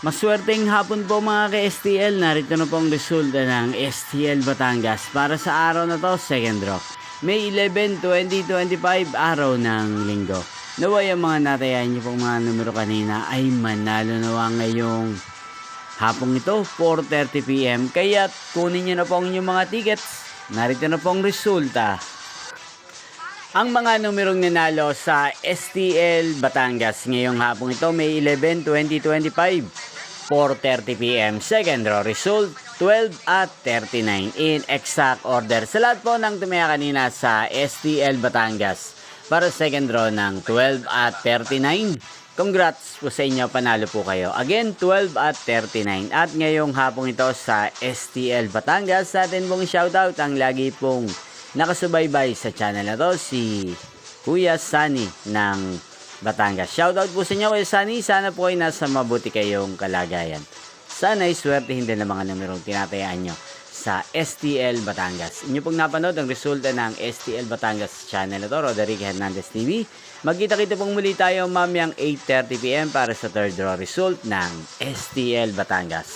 Maswerteng hapon po mga ka-STL. Narito na pong resulta ng STL Batangas para sa araw na to, second draw. May 11, 2025, araw ng linggo. Naway ang mga natayan niyo pong mga numero kanina ay manalo nawa ngayong hapong ito, 4:30 PM. Kaya kunin niyo na po ang inyong mga tickets. Narito na pong resulta. Ang mga numerong nanalo sa STL Batangas ngayong hapong ito, May 11, 2025, 4:30 PM. Second draw result, 12 at 39 in exact order. Sa lahat po ng tumaya kanina sa STL Batangas para second draw ng 12 at 39. Congrats po sa inyo, panalo po kayo. Again, 12 at 39. At ngayong hapong ito sa STL Batangas, sa atin pong shoutout ang lagi pong nakasubaybay sa channel na to, si Kuya Sunny ng Batangas. Shoutout po sa inyo, Kuya Sunny. Sana po ay nasa mabuti kayong kalagayan. Sana ay swertihin din ang mga numerong tinatayaan nyo sa STL Batangas. Inyo pong napanood ang resulta ng STL Batangas channel na to, Roderick Hernandez TV. Magkita-kita pong muli tayo mamayang 8:30 PM para sa third draw result ng STL Batangas.